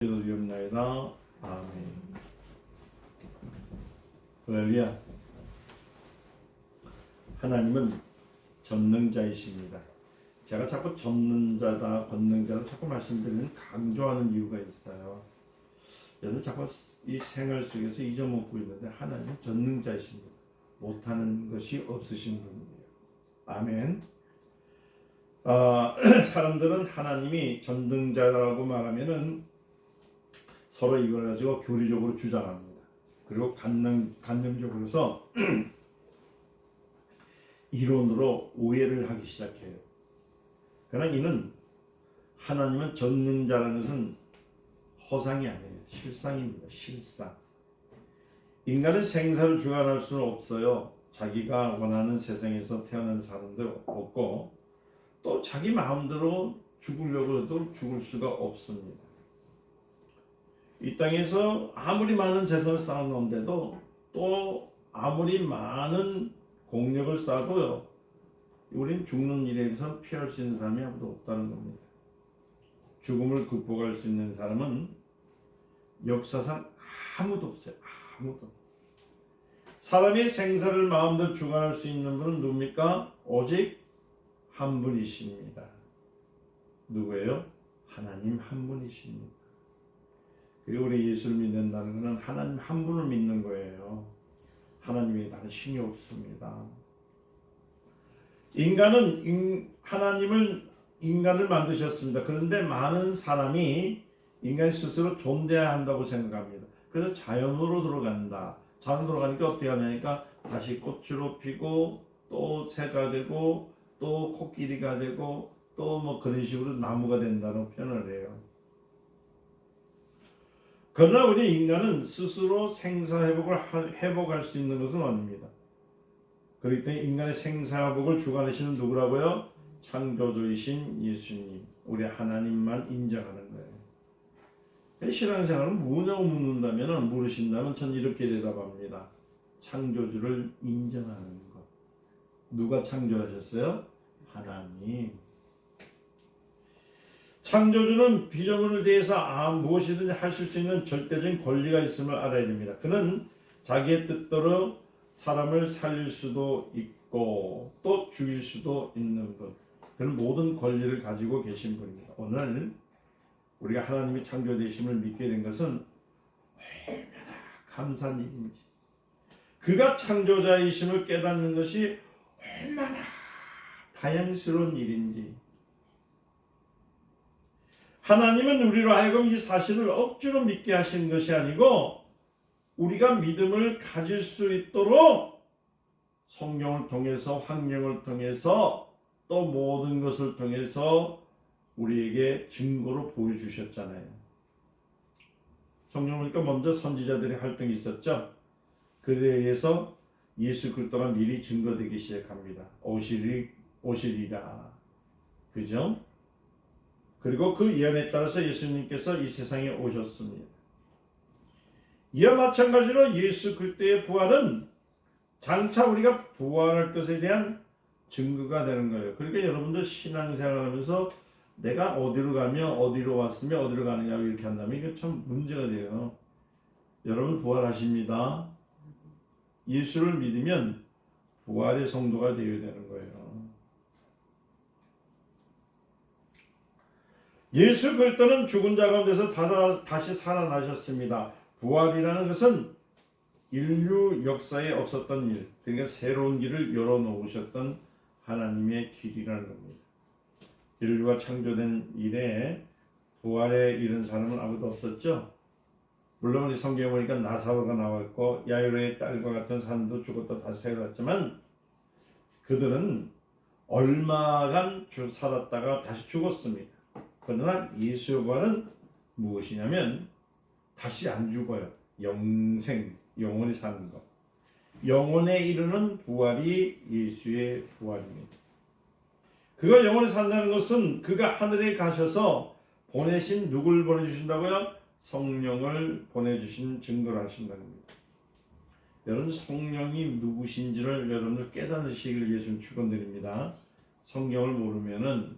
기도드리옵나이다. 아멘. 할렐루야. 하나님은 전능자이십니다. 제가 자꾸 전능자다, 권능자다 자꾸 말씀드리는 강조하는 이유가 있어요. 여러분 자꾸 이 생활 속에서 잊어먹고 있는데 하나님은 전능자이십니다. 못하는 것이 없으신 분이에요. 아멘. 사람들은 하나님이 전능자라고 말하면은 서로 이걸 가지고 교리적으로 주장합니다. 그리고 관념적으로서 이론으로 오해를 하기 시작해요. 그러나 이는 하나님은 전능자라는 것은 허상이 아니에요. 실상입니다. 실상. 인간은 생사를 주관할 수는 없어요. 자기가 원하는 세상에서 태어난 사람도 없고 또 자기 마음대로 죽으려고 해도 죽을 수가 없습니다. 이 땅에서 아무리 많은 재산을 쌓아놓은데도 또 아무리 많은 공력을 쌓아도요, 우린 죽는 일에 대해서 피할 수 있는 사람이 아무도 없다는 겁니다. 죽음을 극복할 수 있는 사람은 역사상 아무도 없어요. 아무도. 사람의 생사를 마음대로 주관할 수 있는 분은 누굽니까? 오직 한 분이십니다. 누구예요? 하나님 한 분이십니다. 그리고 우리 예수를 믿는다는 것은 하나님 한 분을 믿는 거예요. 하나님에 다른 신이 없습니다. 하나님은 인간을 만드셨습니다. 그런데 많은 사람이 인간 스스로 존재해야 한다고 생각합니다. 그래서 자연으로 들어간다. 자연으로 들어가니까 어떻게 하냐니까 다시 꽃으로 피고 또 새가 되고 또 코끼리가 되고 또 뭐 그런 식으로 나무가 된다는 표현을 해요. 그러나 우리 인간은 스스로 생사회복을 회복할 수 있는 것은 아닙니다. 그렇기 때문에 인간의 생사회복을 주관하시는 누구라고요? 창조주이신 예수님, 우리 하나님만 인정하는 거예요. 신앙생활은 뭐냐고 물으신다면 전 이렇게 대답합니다. 창조주를 인정하는 것. 누가 창조하셨어요? 하나님. 창조주는 피조물에 대해서 무엇이든지 하실 수 있는 절대적인 권리가 있음을 알아야 됩니다. 그는 자기의 뜻대로 사람을 살릴 수도 있고 또 죽일 수도 있는 분. 그는 모든 권리를 가지고 계신 분입니다. 오늘 우리가 하나님이 창조되심을 믿게 된 것은 얼마나 감사한 일인지, 그가 창조자이심을 깨닫는 것이 얼마나 다양스러운 일인지, 하나님은 우리로 하여금 이 사실을 억지로 믿게 하신 것이 아니고 우리가 믿음을 가질 수 있도록 성경을 통해서, 환경을 통해서, 또 모든 것을 통해서 우리에게 증거로 보여주셨잖아요. 성경을 보니까 먼저 선지자들의 활동이 있었죠. 그에 의해서 예수 그리스도가 미리 증거되기 시작합니다. 오시리라. 그죠? 그리고 그 예언에 따라서 예수님께서 이 세상에 오셨습니다. 이와 마찬가지로 예수 그리스도의 부활은 장차 우리가 부활할 것에 대한 증거가 되는 거예요. 그러니까 여러분들 신앙생활하면서 내가 어디로 가며 어디로 왔으며 어디로 가느냐고 이렇게 한다면 이게 참 문제가 돼요. 여러분 부활하십니다. 예수를 믿으면 부활의 성도가 되어야 되는 거예요. 예수 그리스도는 죽은 자 가운데서 다시 살아나셨습니다. 부활이라는 것은 인류 역사에 없었던 일, 그러니까 새로운 길을 열어놓으셨던 하나님의 길이라는 겁니다. 인류가 창조된 이래 부활에 이른 사람은 아무도 없었죠. 물론 우리 성경에 보니까 나사로가 나왔고 야이로의 딸과 같은 사람도 죽었다 다시 살아났지만 그들은 얼마간 살았다가 다시 죽었습니다. 그러나 예수의 부활은 무엇이냐면 다시 안 죽어요. 영생, 영원히 사는 것. 영원에 이르는 부활이 예수의 부활입니다. 그가 영원히 산다는 것은 그가 하늘에 가셔서 보내신 누굴 보내주신다고요? 성령을 보내주신 증거를 하신다는 겁니다. 여러분 성령이 누구신지를 여러분들 깨닫으시길 예수님 축원드립니다. 성경을 모르면은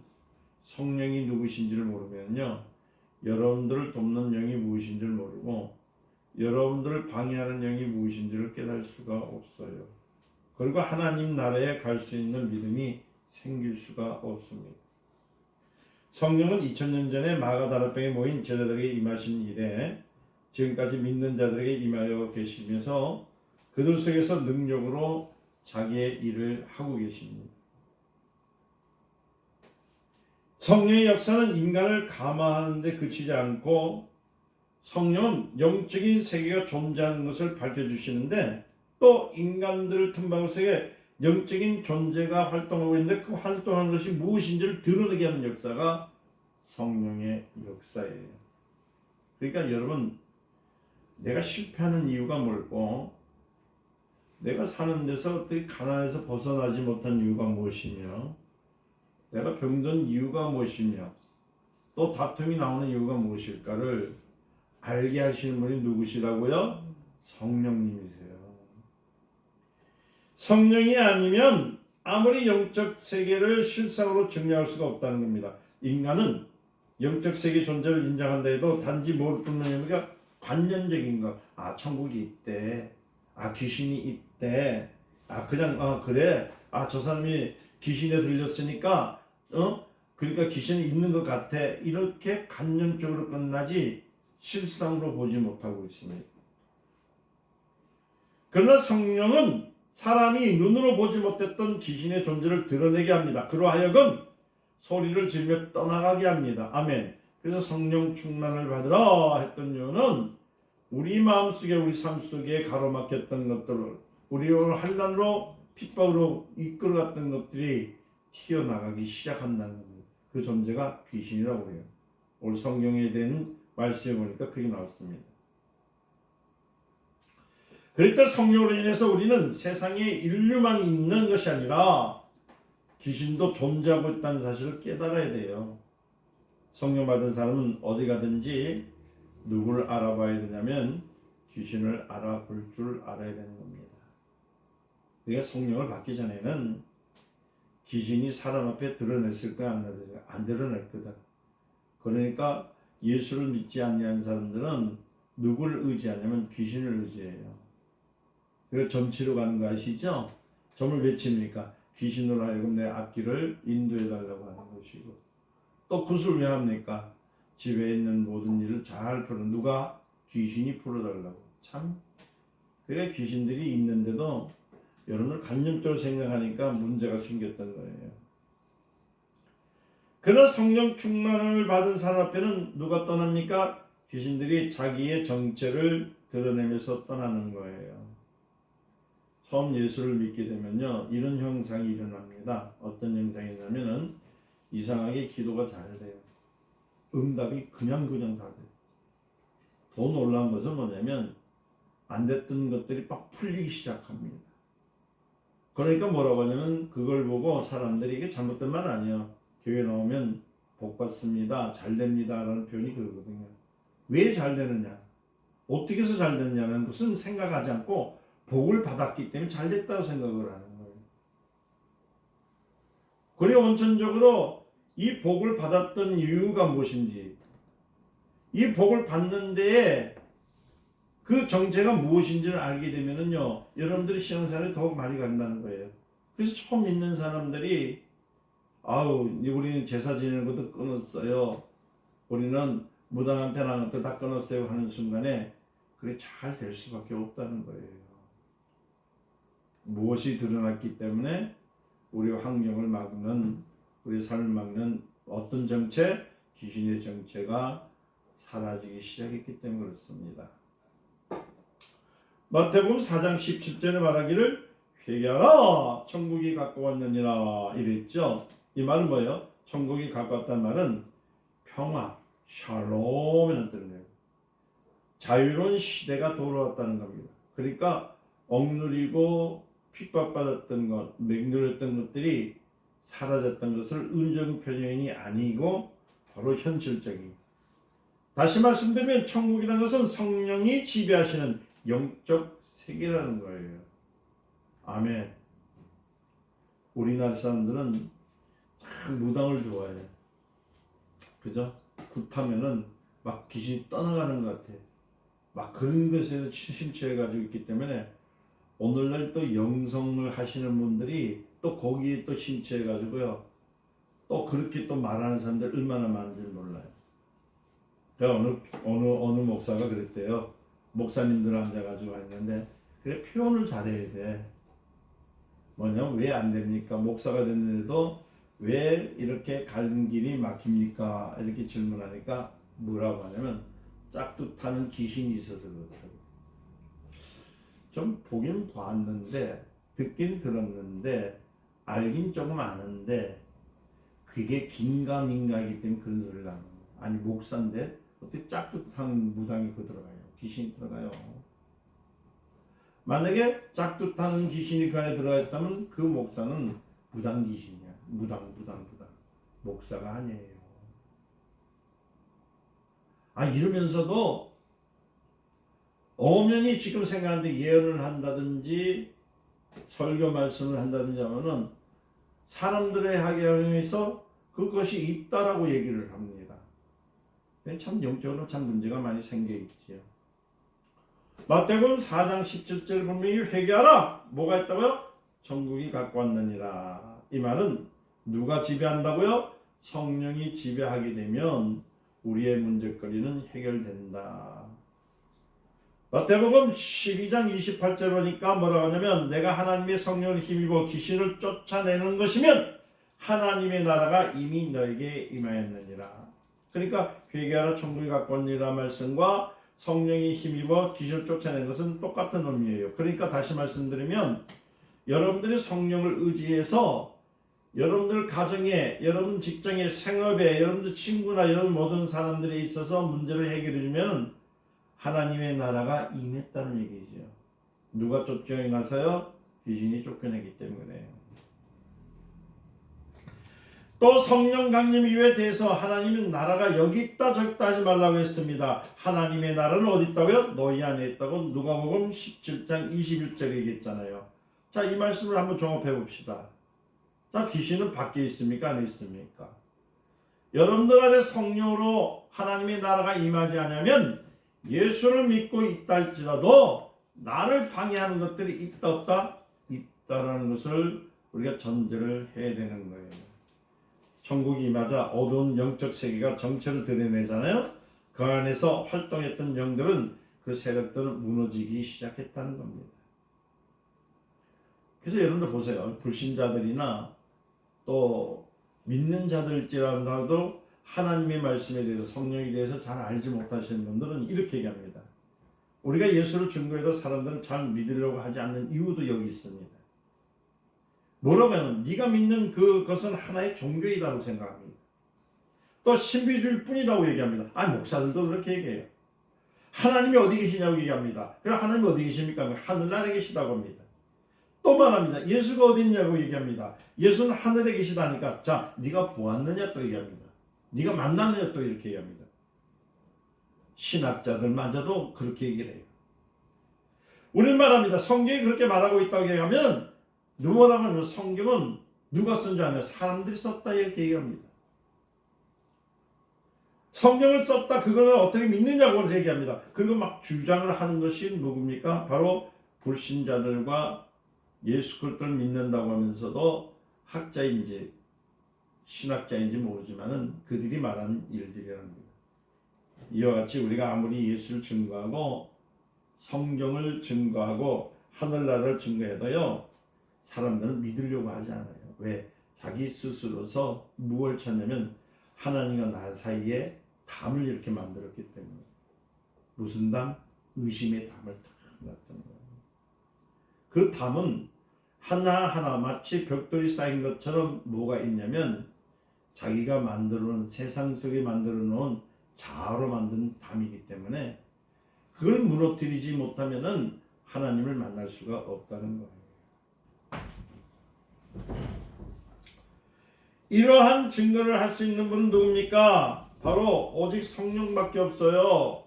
성령이 누구신지를 모르면요 여러분들을 돕는 영이 무엇인 줄 모르고 여러분들을 방해하는 영이 무엇인 줄을 깨달을 수가 없어요. 그리고 하나님 나라에 갈 수 있는 믿음이 생길 수가 없습니다. 성령은 2000년 전에 마가다락방에 모인 제자들에게 임하신 일에 지금까지 믿는 자들에게 임하여 계시면서 그들 속에서 능력으로 자기의 일을 하고 계십니다. 성령의 역사는 인간을 감화하는 데 그치지 않고 성령은 영적인 세계가 존재하는 것을 밝혀주시는데 또 인간들 틈바구 속에 영적인 존재가 활동하고 있는데 그 활동하는 것이 무엇인지를 드러내게 하는 역사가 성령의 역사예요. 그러니까 여러분, 내가 실패하는 이유가 뭘고 내가 사는 데서 어떻게 가난에서 벗어나지 못한 이유가 무엇이며 내가 병든 이유가 무엇이며 또 다툼이 나오는 이유가 무엇일까를 알게 하시는 분이 누구시라고요? 성령님이세요. 성령이 아니면 아무리 영적 세계를 실상으로 증명할 수가 없다는 겁니다. 인간은 영적 세계 존재를 인정한다 해도 단지 뭘 뿐이니까 관념적인 거. 아, 천국이 있대. 아, 귀신이 있대. 아, 그냥 그래. 아, 저 사람이 귀신에 들렸으니까 그러니까 귀신이 있는 것 같아. 이렇게 관념적으로 끝나지 실상으로 보지 못하고 있습니다. 그러나 성령은 사람이 눈으로 보지 못했던 귀신의 존재를 드러내게 합니다. 그로하여금 소리를 지르며 떠나가게 합니다. 아멘. 그래서 성령 충만을 받으라 했던 이유는 우리 마음속에 우리 삶 속에 가로막혔던 것들을 우리를 환난으로 핍박으로 이끌어갔던 것들이 튀어나가기 시작한다는 겁니다. 그 존재가 귀신이라고 해요. 오늘 성경에 대한 말씀에 보니까 그게 나왔습니다. 그러니까 성령으로 인해서 우리는 세상에 인류만 있는 것이 아니라 귀신도 존재하고 있다는 사실을 깨달아야 돼요. 성령 받은 사람은 어디 가든지 누구를 알아봐야 되냐면 귀신을 알아볼 줄 알아야 되는 겁니다. 그러니까 성령을 받기 전에는 귀신이 사람 앞에 드러냈을 거야 안 드러냈거든. 그러니까 예수를 믿지 않는 사람들은 누구를 의지하냐면 귀신을 의지해요. 그래서 점치러 가는 거 아시죠? 점을 외칩니까? 귀신으로 하여금 내 앞길을 인도해 달라고 하는 것이고 또 굿을 왜 합니까? 집에 있는 모든 일을 잘 풀어 누가? 귀신이 풀어달라고. 참 그게 귀신들이 있는데도 여러분을 간접적으로 생각하니까 문제가 생겼던 거예요. 그러나 성령 충만을 받은 사람 앞에는 누가 떠납니까? 귀신들이 자기의 정체를 드러내면서 떠나는 거예요. 처음 예수를 믿게 되면요 이런 현상이 일어납니다. 어떤 현상이냐면은 이상하게 기도가 잘 돼요. 응답이 그냥 다 돼요. 더 놀라운 것은 뭐냐면 안 됐던 것들이 막 풀리기 시작합니다. 그러니까 뭐라고 하냐면 그걸 보고 사람들이 이게 잘못된 말 아니에요. 교회 나오면 복 받습니다. 잘 됩니다. 라는 표현이 그거거든요. 왜 잘 되느냐? 어떻게 해서 잘 됐냐는 것은 생각하지 않고 복을 받았기 때문에 잘 됐다고 생각을 하는 거예요. 그리고 원천적으로 이 복을 받았던 이유가 무엇인지 이 복을 받는 데에 그 정체가 무엇인지를 알게 되면은요 여러분들이 신앙생활에 더욱 많이 간다는 거예요. 그래서 처음 믿는 사람들이 우리는 제사 지내는 것도 끊었어요. 우리는 무당한테 나한테 다 끊었어요 하는 순간에 그게 잘 될 수밖에 없다는 거예요. 무엇이 드러났기 때문에 우리 환경을 막는 우리 삶을 막는 어떤 정체? 귀신의 정체가 사라지기 시작했기 때문에 그렇습니다. 마태복음 4장 17절에 말하기를 회개하라 천국이 가까웠느니라 이랬죠. 이 말은 뭐예요? 천국이 가까웠다는 말은 평화, 샬롬이라는 뜻이에요. 자유로운 시대가 돌아왔다는 겁니다. 그러니까 억누리고 핍박받았던 것, 맹렬했던 것들이 사라졌던 것을 은정 표현이 아니고 바로 현실적인. 다시 말씀드리면 천국이라는 것은 성령이 지배하시는 영적 세계라는 거예요. 아멘. 우리나라 사람들은 참 무당을 좋아해요. 그죠? 굿하면은 막 귀신이 떠나가는 것 같아. 막 그런 것에 심취해가지고 있기 때문에 오늘날 또 영성을 하시는 분들이 또 거기에 또 심취해가지고요. 또 그렇게 또 말하는 사람들 얼마나 많은지 몰라요. 어느 목사가 그랬대요. 목사님들 앉아가지고 했는데 그래 표현을 잘해야 돼. 뭐냐면 왜 안 됩니까? 목사가 됐는데도 왜 이렇게 가는 길이 막힙니까? 이렇게 질문하니까 뭐라고 하냐면 짝도 타는 귀신이 있어서 그렇다고. 좀 보긴 봤는데 듣긴 들었는데 알긴 조금 아는데 그게 긴가민가이기 때문에 그런 소리를 하는 거예요. 아니 목사인데 어떻게 짝도 타는 무당이 그 들어가요? 귀신이 들어가요. 만약에 짝도 타는 귀신이 그 안에 들어가 있다면 그 목사는 무당 귀신이야. 무당. 목사가 아니에요. 이러면서도 엄연히 지금 생각하는데 예언을 한다든지 설교 말씀을 한다든지 하면은 사람들의 학양에서 그것이 있다라고 얘기를 합니다. 참 영적으로 참 문제가 많이 생겨 있지요. 마태복음 4장 17절 분명히 회개하라. 뭐가 있다고요? 천국이 갖고 왔느니라. 이 말은 누가 지배한다고요? 성령이 지배하게 되면 우리의 문제거리는 해결된다. 마태복음 12장 28절 보니까 뭐라고 하냐면 내가 하나님의 성령을 힘입어 귀신을 쫓아내는 것이면 하나님의 나라가 이미 너에게 임하였느니라. 그러니까 회개하라 천국이 갖고 왔느니라 말씀과 성령이 힘입어 귀신을 쫓아내는 것은 똑같은 의미예요. 그러니까 다시 말씀드리면 여러분들이 성령을 의지해서 여러분들 가정에, 여러분 직장에, 생업에, 여러분들 친구나 여러분 모든 사람들에 있어서 문제를 해결해 주면 하나님의 나라가 임했다는 얘기죠. 누가 쫓겨나서요? 귀신이 쫓겨내기 때문에. 또 성령 강림 이유에 대해서 하나님의 나라가 여기 있다 저기 있다 하지 말라고 했습니다. 하나님의 나라는 어디 있다고요? 너희 안에 있다고 누가복음 17장 21절에 얘기했잖아요. 자, 이 말씀을 한번 종합해 봅시다. 자, 귀신은 밖에 있습니까? 안에 있습니까? 여러분들 안에 성령으로 하나님의 나라가 임하지 않으면 예수를 믿고 있다 할지라도 나를 방해하는 것들이 있다 없다? 있다라는 것을 우리가 전제를 해야 되는 거예요. 천국이 임하자 어두운 영적 세계가 정체를 드러내잖아요. 그 안에서 활동했던 영들은 그 세력들은 무너지기 시작했다는 겁니다. 그래서 여러분들 보세요. 불신자들이나 또 믿는 자들일지라도 하나님의 말씀에 대해서 성령에 대해서 잘 알지 못하시는 분들은 이렇게 얘기합니다. 우리가 예수를 증거해도 사람들은 잘 믿으려고 하지 않는 이유도 여기 있습니다. 뭐라고 하면 네가 믿는 그것은 하나의 종교이라고 생각합니다. 또 신비주의일 뿐이라고 얘기합니다. 목사들도 그렇게 얘기해요. 하나님이 어디 계시냐고 얘기합니다. 그럼 하나님이 어디 계십니까? 하늘나라에 계시다고 합니다. 또 말합니다. 예수가 어디 있냐고 얘기합니다. 예수는 하늘에 계시다니까 자 네가 보았느냐 또 얘기합니다. 네가 만났느냐 또 이렇게 얘기합니다. 신학자들마저도 그렇게 얘기를 해요. 우리는 말합니다. 성경이 그렇게 말하고 있다고 얘기하면 누구라고 하면 성경은 누가 쓴 줄 아냐? 사람들이 썼다 이렇게 얘기합니다. 성경을 썼다 그거를 어떻게 믿느냐고 얘기합니다. 그리고 막 주장을 하는 것이 누굽니까? 바로 불신자들과 예수 그리스도를 믿는다고 하면서도 학자인지 신학자인지 모르지만은 그들이 말하는 일들이라는 겁니다. 이와 같이 우리가 아무리 예수를 증거하고 성경을 증거하고 하늘나라를 증거해도요 사람들은 믿으려고 하지 않아요. 왜? 자기 스스로서 무엇을 찾냐면 하나님과 나 사이에 담을 이렇게 만들었기 때문에. 무슨 담? 의심의 담을 탁 놨던 거예요. 그 담은 하나하나 마치 벽돌이 쌓인 것처럼 뭐가 있냐면 자기가 만들어 놓은 세상 속에 만들어 놓은 자아로 만든 담이기 때문에 그걸 무너뜨리지 못하면은 하나님을 만날 수가 없다는 거예요. 이러한 증거를 할 수 있는 분은 누굽니까? 바로 오직 성령밖에 없어요.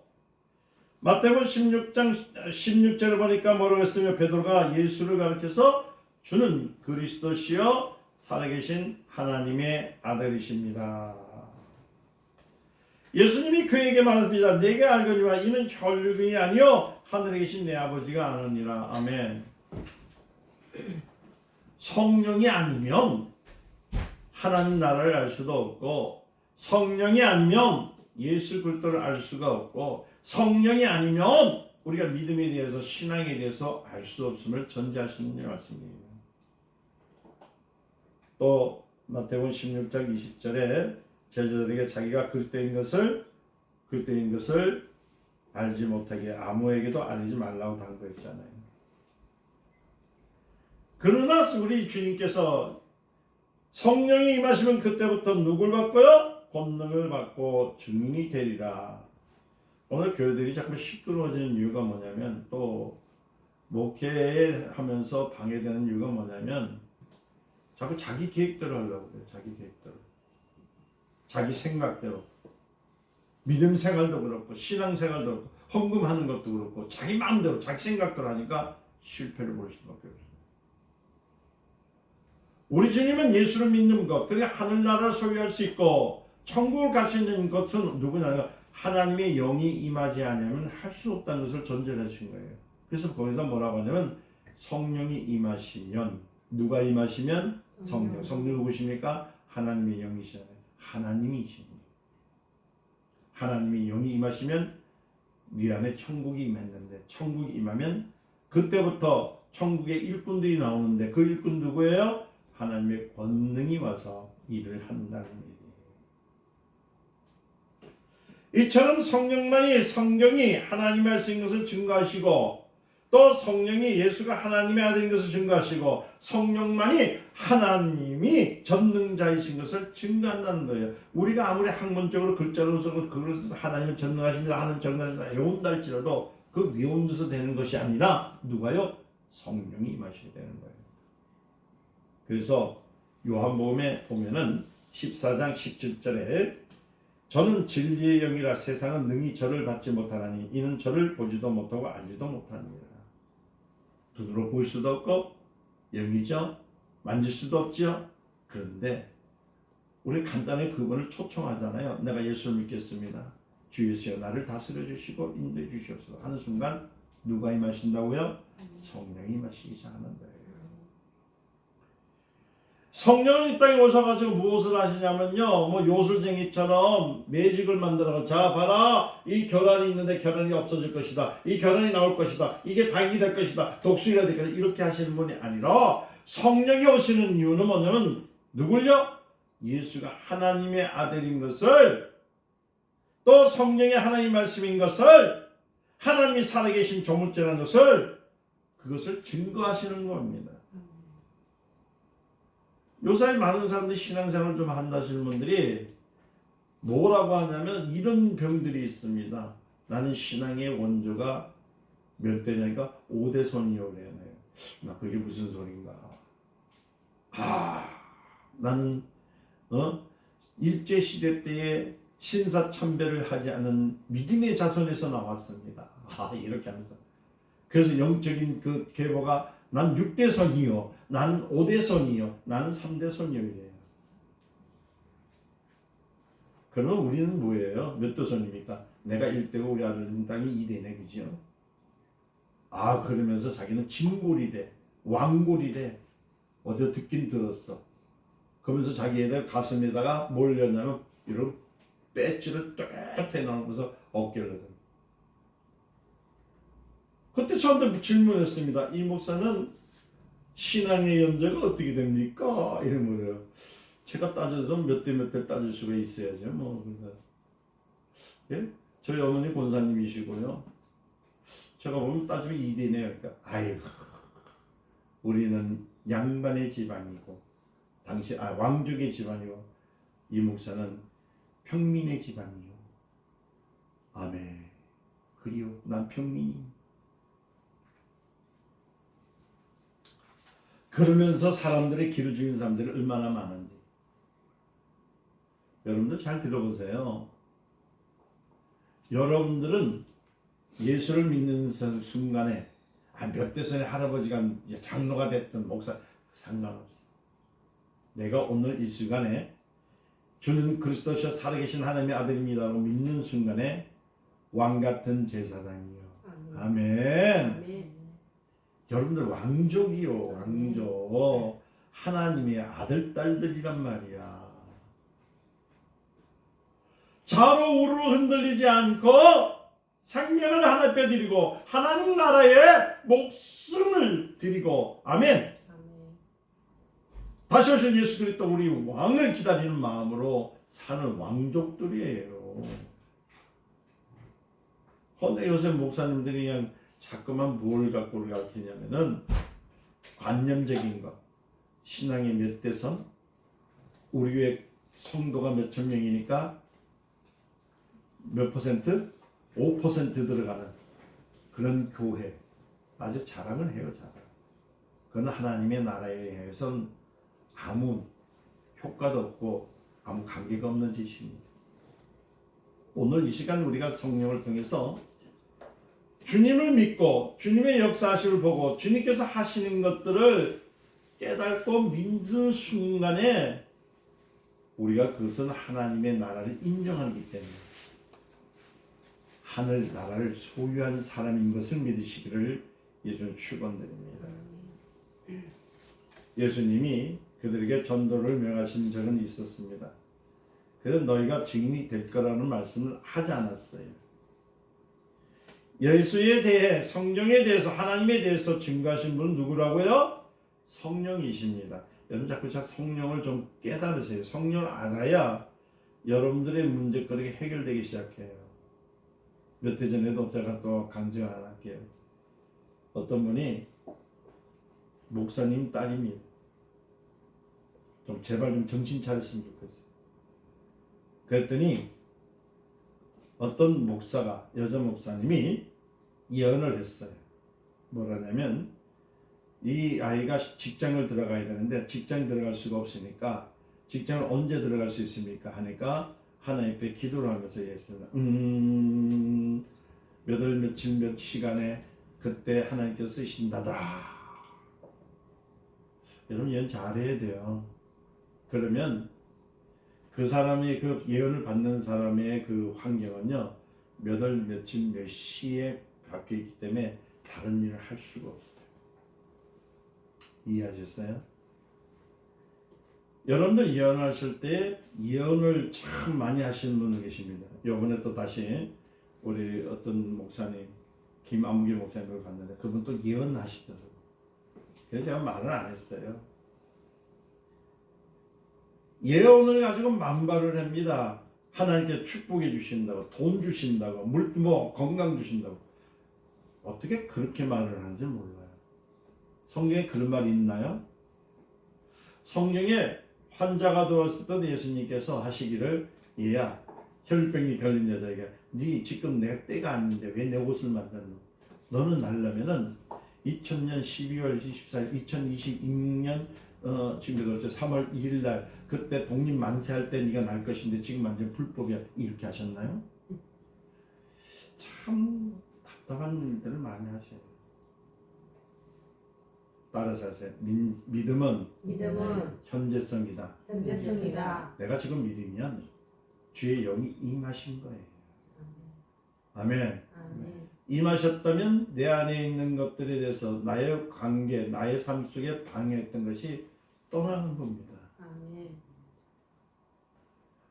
마태복음 16장 16절을 보니까 뭐라고 했으며 베드로가 예수를 가르쳐서 주는 그리스도시요 살아계신 하나님의 아들이십니다. 예수님이 그에게 말합니다. 내가 알거니와 이는 혈육이 아니요 하늘에 계신 내 아버지가 아느니라. 아멘. 성령이 아니면 하나님 나라를 알 수도 없고, 성령이 아니면 예수 그리스도를 알 수가 없고, 성령이 아니면 우리가 믿음에 대해서, 신앙에 대해서 알 수 없음을 전제하시는 말씀이에요. 또 마태복음 16장 20절에 제자들에게 자기가 그리스도인 것을 알지 못하게 아무에게도 알리지 말라고 당부했잖아요. 그러나 우리 주님께서 성령이 임하시면 그때부터 누굴 받고요? 권능을 받고 증인이 되리라. 오늘 교회들이 자꾸 시끄러워지는 이유가 뭐냐면, 또 목회하면서 방해되는 이유가 뭐냐면, 자꾸 자기 계획대로 하려고 해요. 자기 계획대로. 자기 생각대로. 믿음 생활도 그렇고 신앙 생활도 그렇고 헌금하는 것도 그렇고 자기 마음대로 자기 생각대로 하니까 실패를 볼 수밖에 없어요. 우리 주님은 예수를 믿는 것, 그리고 하늘나라를 소유할 수 있고 천국을 갈 수 있는 것은 누구냐? 하나님의 영이 임하지 않으면 할 수 없다는 것을 전제를 하신 거예요. 그래서 거기다 뭐라고 하냐면 성령이 임하시면, 누가 임하시면? 성령. 성령 누구십니까? 하나님의 영이시잖아요. 하나님이십니다. 하나님의 영이 임하시면 네 안에 천국이 임했는데, 천국이 임하면 그때부터 천국의 일꾼들이 나오는데, 그 일꾼 누구예요? 하나님의 권능이 와서 일을 한다는 얘기예요. 이처럼 성경이 하나님의 말씀인 것을 증거하시고, 또 성령이 예수가 하나님의 아들인 것을 증거하시고, 성령만이 하나님이 전능자이신 것을 증거한다는 거예요. 우리가 아무리 학문적으로 글자로 써서 그것을 하나님은 전능하십니다, 하나님 전능하십니다 외운다 할지라도 그 외운 것으로 되는 것이 아니라 누가요? 성령이 임하셔야 되는 거예요. 그래서 요한복음에 보면은 14장 17절에 저는 진리의 영이라 세상은 능히 저를 받지 못하나니 이는 저를 보지도 못하고 알지도 못하느니라. 눈으로 볼 수도 없고 영이죠. 만질 수도 없죠. 그런데 우리 간단히 그분을 초청하잖아요. 내가 예수를 믿겠습니다. 주 예수여 나를 다스려 주시고 인도해 주시옵소서 하는 순간 누가 임하신다고요? 성령이 임하시기 시작하는 거예요. 성령은 이 땅에 오셔가지고 무엇을 하시냐면요, 뭐 요술쟁이처럼 매직을 만들어, 자 봐라, 이 결함이 있는데 결함이 없어질 것이다, 이 결함이 나올 것이다, 이게 당이 될 것이다, 독수리가 될 것이다, 이렇게 하시는 분이 아니라 성령이 오시는 이유는 뭐냐면 누굴요? 예수가 하나님의 아들인 것을, 또 성령의 하나님 말씀인 것을, 하나님이 살아계신 조물주라는 것을, 그것을 증거하시는 겁니다. 요새 많은 사람들이 신앙생활을 좀 한다 하시는 분들이 뭐라고 하냐면 이런 병들이 있습니다. 나는 신앙의 원조가 몇 대냐니까 5대손이요 그래요. 나 그게 무슨 소린가. 나는 일제시대 때에 신사참배를 하지 않은 믿음의 자손에서 나왔습니다. 이렇게 하면서. 그래서 영적인 그 계보가 난 6대손이요, 나는 5대손이요, 나는 3대손이요 이래요. 그러면 우리는 뭐예요? 몇 대손입니까? 내가 1대고 우리 아들 땅이 2대네, 그죠? 그러면서 자기는 진골이래, 왕골이래. 어디서 듣긴 들었어. 그러면서 자기애들 가슴에다가 뭘 넣냐면 이런 배지를 쫙 해놓으면서 어깨를 넣어. 그때 저한테 질문했습니다. 이 목사는 신앙의 연재가 어떻게 됩니까? 이런 거예요. 제가 따져도 몇 대 몇 대 따질 수가 있어야죠. 그러니까. 예? 저희 어머니 권사님이시고요. 제가 보면 따지면 2대네요. 그러니까 아이고, 우리는 양반의 집안이고 당시 왕족의 집안이고 이 목사는 평민의 집안이요. 아멘. 그리요, 난 평민이. 그러면서 사람들의 길을 죽인 사람들이 얼마나 많은지 여러분들 잘 들어보세요. 여러분들은 예수를 믿는 순간에 몇 대선의 할아버지가 장로가 됐든 목사 상관없어. 내가 오늘 이 시간에 주는 그리스도시여 살아계신 하나님의 아들입니다라고 믿는 순간에 왕같은 제사장이요. 아멘. 아멘. 여러분들 왕족이요. 왕족. 하나님의 아들 딸들이란 말이야. 좌로 우로 흔들리지 않고 생명을 하나님께 드리고 하나님 나라에 목숨을 드리고 아멘. 아멘. 다시 오실 예수 그리스도 우리 왕을 기다리는 마음으로 사는 왕족들이에요. 그런데 요새 목사님들이 그냥 자꾸만 뭘 갖고 가르치냐면은 관념적인 것. 신앙의 몇 대선? 우리 교회 성도가 몇천 명이니까 몇 퍼센트? 5% 들어가는 그런 교회. 아주 자랑을 해요, 자랑. 그건 하나님의 나라에 의해서는 아무 효과도 없고 아무 관계가 없는 짓입니다. 오늘 이 시간 우리가 성령을 통해서 주님을 믿고 주님의 역사하심을 보고 주님께서 하시는 것들을 깨닫고 믿는 순간에 우리가 그것은 하나님의 나라를 인정하기 때문에 하늘 나라를 소유한 사람인 것을 믿으시기를 예수님 축원드립니다. 예수님이 그들에게 전도를 명하신 적은 있었습니다. 그래서 너희가 증인이 될 거라는 말씀을 하지 않았어요. 예수에 대해 성경에 대해서 하나님에 대해서 증거하신 분은 누구라고요? 성령이십니다. 여러분 자꾸 성령을 좀 깨달으세요. 성령을 알아야 여러분들의 문제거리가 해결되기 시작해요. 몇 해 전에도 제가 또 강증 하나 할게요. 어떤 분이 목사님 딸입니다. 좀 제발 좀 정신 차렸으면 좋겠어요. 그랬더니 어떤 목사가 여자 목사님이 예언을 했어요. 뭐라냐면 이 아이가 직장을 들어가야 되는데 직장 들어갈 수가 없으니까 직장을 언제 들어갈 수 있습니까? 하니까 하나님 앞에 기도를 하면서 얘기했습니다. 몇 월 며칠 몇 시간에 그때 하나님께서 쓰신다더라. 여러분 예언 잘해야 돼요. 그러면 그 사람이 그 예언을 받는 사람의 그 환경은요 몇 월 며칠 몇 시에 바뀌어 있기 때문에 다른 일을 할 수가 없어요. 이해하셨어요? 여러분들 예언하실 때 예언을 참 많이 하시는 분들 계십니다. 이번에 또 다시 우리 어떤 목사님 김아무개 목사님을 봤는데 그분 또 예언하시더라고요. 그래서 제가 말을 안 했어요. 예언을 가지고 만발을 합니다. 하나님께 축복해 주신다고, 돈 주신다고, 건강 주신다고. 어떻게 그렇게 말을 하는지 몰라요. 성경에 그런 말이 있나요? 성경에 환자가 들어왔을 때 예수님께서 하시기를 얘야 혈병이 걸린 여자에게 네 지금 내 때가 아닌데 왜 내 옷을 만졌노? 너는 날려면은 2000년 12월 24일 2026년 지금 그렇죠 3월 2일 날 그때 독립 만세할 때 네가 날 것인데 지금 완전 불법이야 이렇게 하셨나요? 참 답답한 일들을 많이 하셔요. 따라서 하세요. 믿음은 현재성이다. 내가 지금 믿으면 주의 영이 임하신 거예요. 아멘. 임하셨다면 내 안에 있는 것들에 대해서 나의 관계, 나의 삶 속에 방해했던 것이 떠나는 겁니다.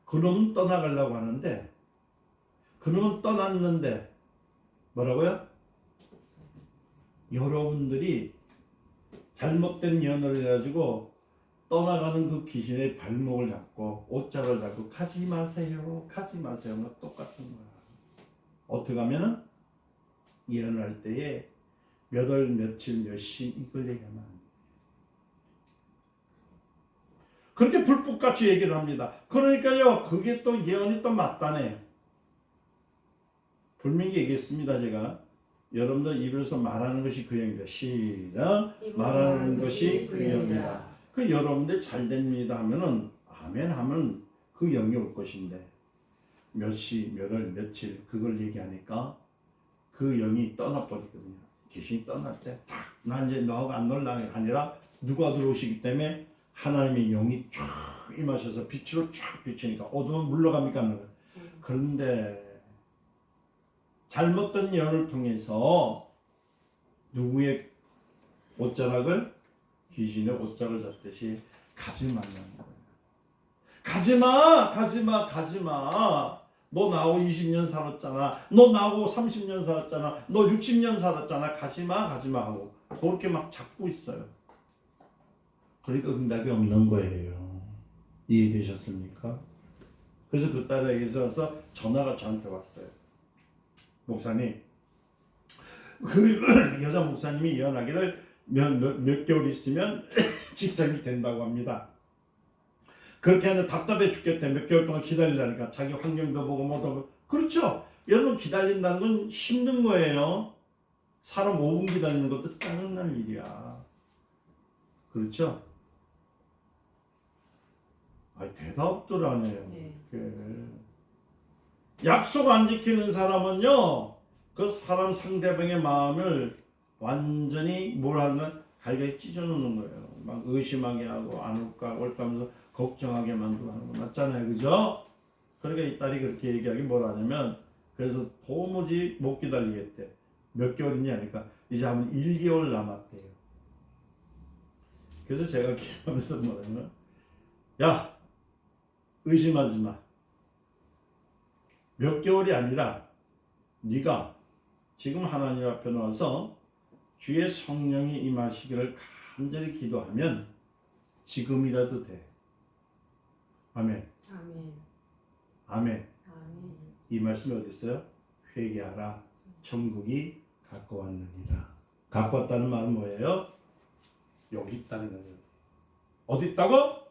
그놈은 떠나가려고 하는데 그놈은 떠났는데 뭐라고요? 여러분들이 잘못된 예언을 해가지고 떠나가는 그 귀신의 발목을 잡고 옷자락을 잡고 가지 마세요 가지 마세요 똑같은 거야. 어떻게 하면은 예언을 할 때에 몇 월 며칠 몇 시 이걸 얘기하면 안 돼. 그렇게 불법같이 얘기를 합니다. 그러니까요 그게 또 예언이 또 맞다네. 분명히 얘기했습니다. 제가 여러분들 입에서 말하는 것이 그 영이다. 시작. 말하는 것이 그 영이다. 그 여러분들 잘 됩니다 하면은 아멘 하면 그 영이 올 것인데 몇 시, 몇 월, 며칠 그걸 얘기하니까 그 영이 떠나버리거든요. 귀신이 떠날 때 딱 나 이제 너하고 안 놀라 아니라 누가 들어오시기 때문에 하나님의 영이 쫙 임하셔서 빛으로 쫙 비치니까 어두움은 물러갑니까? 안 물러가요? 그런데 잘못된 예언을 통해서 누구의 옷자락을 귀신의 옷자락을 잡듯이 가지 말라는 거예요. 가지마, 가지마, 가지마. 너 나하고 20년 살았잖아. 너 나하고 30년 살았잖아. 너 60년 살았잖아. 가지마, 가지마 하고 그렇게 막 잡고 있어요. 그러니까 응답이 없는 거예요. 이해되셨습니까? 그래서 그 딸에게서 전화가 저한테 왔어요. 목사님, 그 여자 목사님이 예언하기를 몇 개월 있으면 직장이 된다고 합니다. 그렇게 하는데 답답해 죽겠대. 몇 개월 동안 기다리려니까 자기 환경도 보고 뭐도 보고. 그렇죠. 여러분 기다린다는 건 힘든 거예요. 사람 5분 기다리는 것도 짜증날 일이야. 그렇죠? 아니 대답들 안 해요. 약속 안 지키는 사람은요, 그 사람 상대방의 마음을 완전히 뭘 하는 갈갈이 찢어놓는 거예요. 막 의심하게 하고 안 올까 하면서 걱정하게 만들고 하는 거 맞잖아요, 그죠? 그러니까 이 딸이 그렇게 얘기하기 뭐라냐면, 그래서 도무지 못 기다리겠대. 몇 개월이냐 하니까 이제 한 1개월 남았대요. 그래서 제가 기도하면서 뭐라냐면, 야, 의심하지 마. 몇 개월이 아니라 네가 지금 하나님 앞에 나와서 주의 성령이 임하시기를 간절히 기도하면 지금이라도 돼. 아멘. 아멘. 아멘. 아멘. 이 말씀이 어디 있어요? 회개하라. 천국이 가까웠느니라. 가까웠다는 말은 뭐예요? 여기 있다는 거예요. 어디 있다고?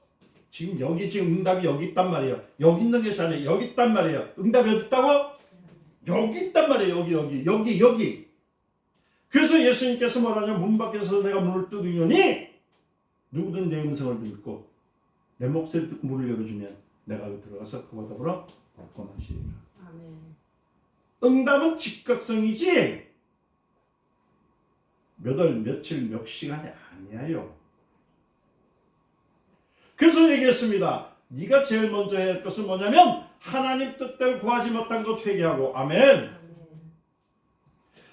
지금 응답이 여기 있단 말이에요. 여기 있는 것이 아니에요. 여기 있단 말이에요. 응답이 어디 있다고? 여기 있단 말이에요. 여기. 그래서 예수님께서 말하냐, 문 밖에서 내가 문을 두드리니 누구든 내 음성을 듣고 내 목소리를 듣고 문을 열어주면 내가 들어가서 그와 더불어 먹고 마시리라. 아멘. 응답은 즉각성이지 몇 월, 며칠, 몇 시간이 아니에요. 그래서 얘기했습니다. 네가 제일 먼저 해야 할 것은 뭐냐면 하나님 뜻대로 구하지 못한 것 회개하고. 아멘.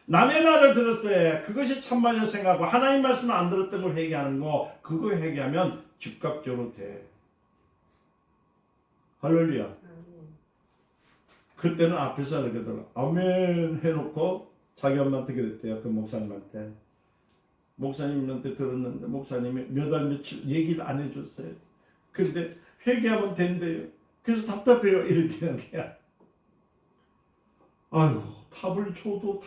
남의 말을 들을 때 그것이 참말이라 생각하고 하나님 말씀을 안 들었던 걸 회개하는 거, 그거 회개하면 즉각적으로 돼. 할렐루야. 그때는 앞에서 이렇게 들어 아멘 해놓고 자기 엄마한테 그랬대요. 그 목사님한테. 목사님한테 들었는데 목사님이 몇 월 며칠 얘기를 안 해줬어요. 그런데 회개하면 된대요. 그래서 답답해요. 이랬대요. 아유, 답을 줘도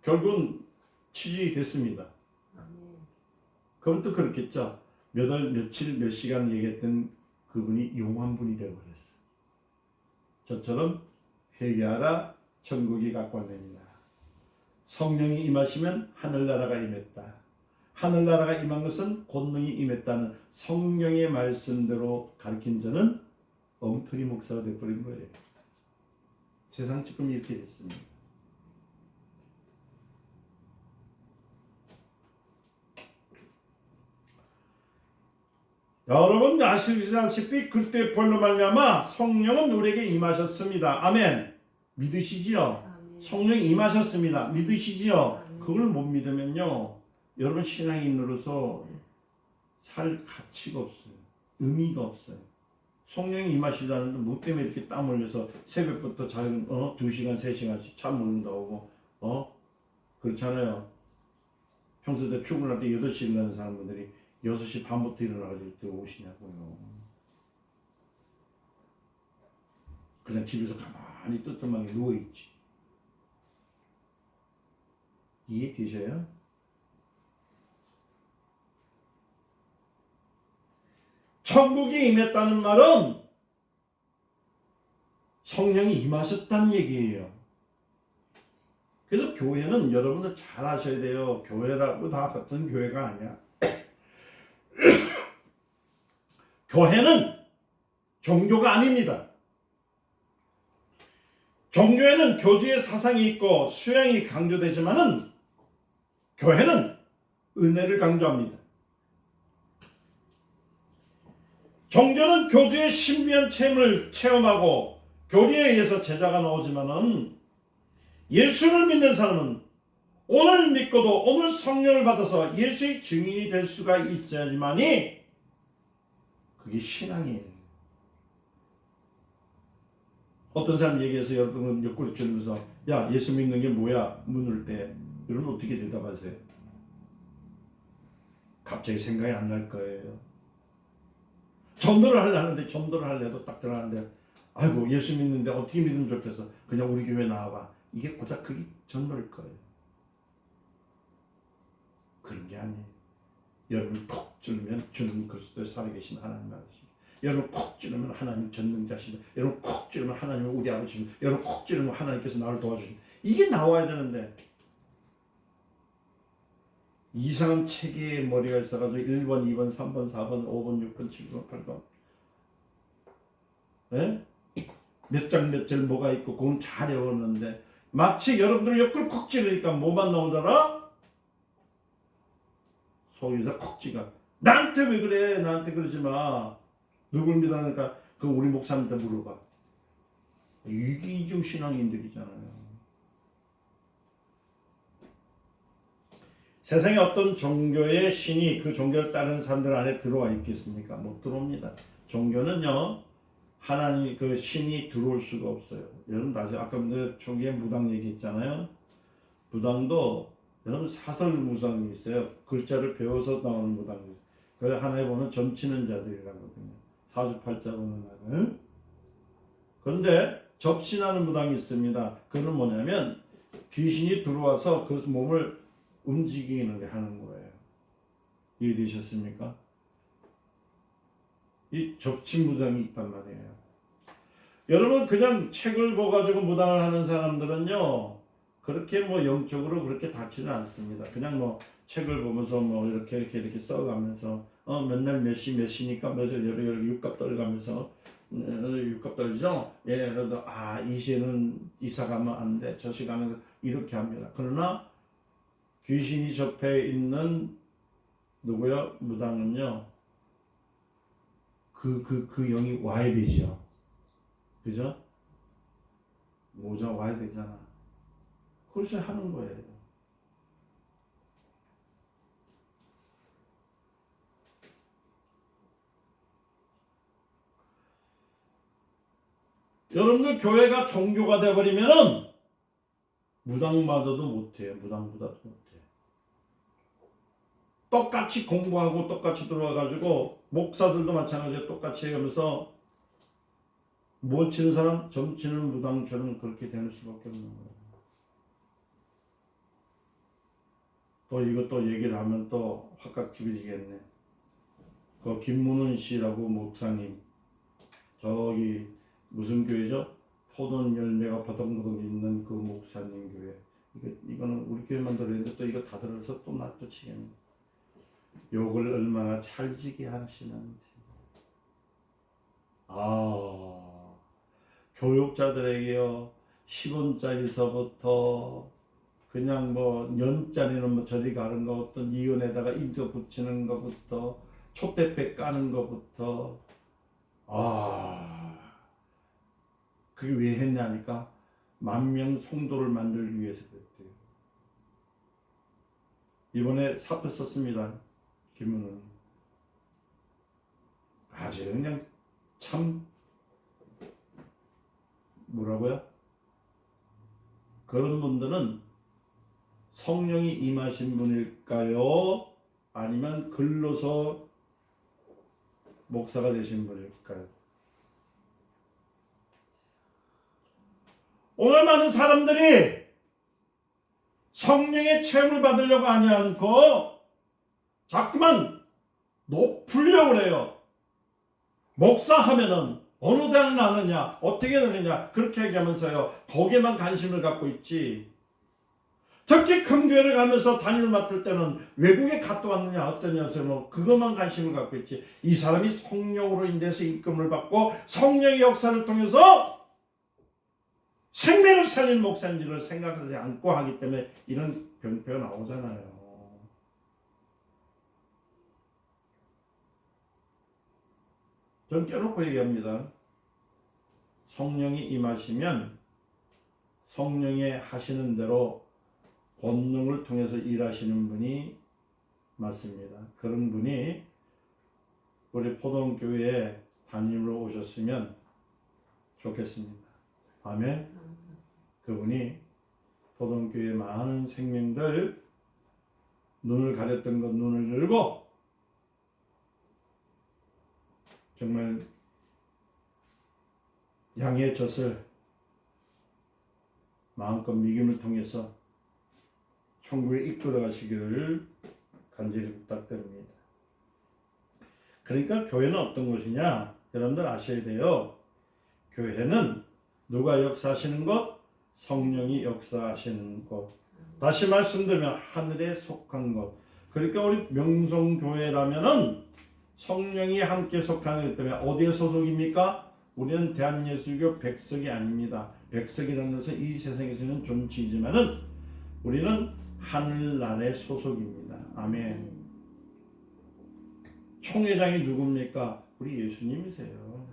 결국은 취직이 됐습니다. 그럼 또 그렇겠죠. 몇 월 며칠 몇 시간 얘기했던 그분이 용한 분이 되어버렸어. 저처럼 회개하라 천국이 가까웠느니라. 성령이 임하시면 하늘나라가 임했다. 하늘나라가 임한 것은 권능이 임했다는 성령의 말씀대로 가르친 자는 엉터리 목사가 되어버린 거예요. 세상 지금 이렇게 됐습니다. 여러분 아시다시피 그때 벌로 말미암아 성령은 우리에게 임하셨습니다. 아멘. 믿으시지요? 아멘. 성령이 임하셨습니다. 믿으시지요? 아멘. 그걸 못 믿으면요, 여러분 신앙인으로서 살 가치가 없어요. 의미가 없어요. 성령이 임하시다는데 뭐 때문에 이렇게 땀 흘려서 새벽부터 작은 2시간 3시간씩 차 몰린다고 그렇잖아요. 평소 때 출근할 때 8시에 일어나는 사람들이 6시 반부터 일어나가지고 또 오시냐고요. 그냥 집에서 가만히 뜨뜻하게 누워있지. 이해되셔요? 천국이 임했다는 말은 성령이 임하셨다는 얘기예요. 그래서 교회는 여러분들 잘 아셔야 돼요. 교회라고 다 같은 교회가 아니야. 교회는 종교가 아닙니다. 종교에는 교주의 사상이 있고 수양이 강조되지만은 교회는 은혜를 강조합니다. 종교는 교주의 신비한 체험을 체험하고 교리에 의해서 제자가 나오지만은 예수를 믿는 사람은 오늘 믿고도 오늘 성령을 받아서 예수의 증인이 될 수가 있어야지만이 그게 신앙이에요. 어떤 사람 얘기해서 여러분은 옆구리 찔면서 야 예수 믿는 게 뭐야 물을 때 여러분 어떻게 대답하세요? 갑자기 생각이 안 날 거예요. 전도를 하려는데 전도를 하려도 딱 들어가는데 아이고 예수 믿는데 어떻게 믿으면 좋겠어. 그냥 우리 교회 나와봐. 이게 고작 그게 전도일 거예요. 그런 게 아니에요. 여러분 콕 찌르면 주는 그리스도의 살아계신 하나님 아버지. 여러분 콕 찌르면 하나님 전능자시다. 여러분 콕 찌르면 하나님은 우리 아버지입니다. 여러분 콕 찌르면 하나님께서 나를 도와주십니다. 이게 나와야 되는데 이상한 체계의 머리가 있어가지고 1번, 2번, 3번, 4번, 5번, 6번, 7번, 8번 네? 몇 장 몇 절 뭐가 있고 그건 잘 외웠는데 마치 여러분들 옆구리 콕 찌르니까 뭐만 나오더라? 속에서 콕 찌가 나한테 왜 그래? 나한테 그러지 마. 누굴 믿으니까 그 우리 목사님한테 물어봐. 이게 이중 신앙인들이잖아요. 세상에 어떤 종교의 신이 그 종교를 따르는 사람들 안에 들어와 있겠습니까? 못 들어옵니다. 종교는요 하나님 그 신이 들어올 수가 없어요. 여러분 다시 아까 초기에 무당 얘기했잖아요. 무당도 여러분 사설 무당이 있어요. 글자를 배워서 나오는 무당이 있어요. 그 하나에 보면 점치는 자들이라거든요. 사주팔자 보는 날은. 그런데 접신하는 무당이 있습니다. 그는 뭐냐면 귀신이 들어와서 그 몸을 움직이는 하는 거예요. 이해되셨습니까? 이 접신 무당이 있단 말이에요. 여러분 그냥 책을 보가지고 무당을 하는 사람들은요 그렇게 뭐 영적으로 그렇게 닿지는 않습니다. 그냥 뭐 책을 보면서 뭐 이렇게 써가면서 맨날 몇 시니까 몇월 여러 육갑 떨가면서 육갑 떨죠. 예, 그래도 이 시에는 이사 가면 안 돼. 저 시간은 이렇게 합니다. 그러나 귀신이 접해 있는 누구요? 무당은요. 그 영이 와야 되죠. 그죠? 모자 와야 되잖아. 그래서 하는 거예요. 여러분들 교회가 종교가 돼버리면은 무당받아도 못해요. 무당보다도 못해요. 똑같이 공부하고 똑같이 들어와가지고 목사들도 마찬가지로 똑같이 해가면서 뭘 치는 사람? 점 치는 무당처럼 그렇게 되는 수밖에 없는 거예요. 또 이것도 얘기를 하면 또 확각 TV지겠네. 그 김문은 씨라고 목사님 저기 무슨 교회죠? 포도는 열매가 바동바동 있는 그 목사님 교회. 이거는 우리 교회만 들었는데 또 이거 다 들어서 또 나 또 치겠네. 욕을 얼마나 찰지게 하시는지. 교육자들에게요 10원짜리서부터 그냥 뭐 년짜리는 뭐 저리 가는 거 어떤 이은에다가 인도 붙이는 것부터 촛대패 까는 것부터 그게 왜 했냐니까 만명 성도를 만들기 위해서 그랬대요. 이번에 사표 썼습니다. 김문은 아주 그냥 참 뭐라고요? 그런 분들은 성령이 임하신 분일까요? 아니면 글로서 목사가 되신 분일까요? 오늘 많은 사람들이 성령의 체험을 받으려고 하지 않고 자꾸만 높으려고 그래요. 목사하면은 어느 대학 나느냐 어떻게 되느냐 그렇게 얘기하면서요 거기에만 관심을 갖고 있지. 특히 큰 교회를 가면서 단임을 맡을 때는 외국에 갔다 왔느냐 어떠냐서 뭐 그것만 관심을 갖고 있지. 이 사람이 성령으로 인해서 입금을 받고 성령의 역사를 통해서 생명을 살린 목사인지를 생각하지 않고 하기 때문에 이런 병폐가 나오잖아요. 전 깨놓고 얘기합니다. 성령이 임하시면 성령의 하시는 대로 본능을 통해서 일하시는 분이 맞습니다. 그런 분이 우리 포동교회에 담임으로 오셨으면 좋겠습니다. 아멘. 그분이 포동교회 많은 생명들 눈을 가렸던 것 눈을 열고 정말 양의 젖을 마음껏 믿음을 통해서 천국에 이끌어 가시기를 간절히 부탁드립니다. 그러니까 교회는 어떤 곳이냐? 여러분들 아셔야 돼요. 교회는 누가 역사하시는 곳? 성령이 역사하시는 곳. 다시 말씀드리면 하늘에 속한 곳. 그러니까 우리 명성교회라면은 성령이 함께 속하는 것 때문에 어디에 소속입니까? 우리는 대한예수교 백석이 아닙니다. 백석이라는 것은 이 세상에서는 존치이지만은 우리는 하늘나라의 소속입니다. 아멘. 총회장이 누굽니까? 우리 예수님이세요.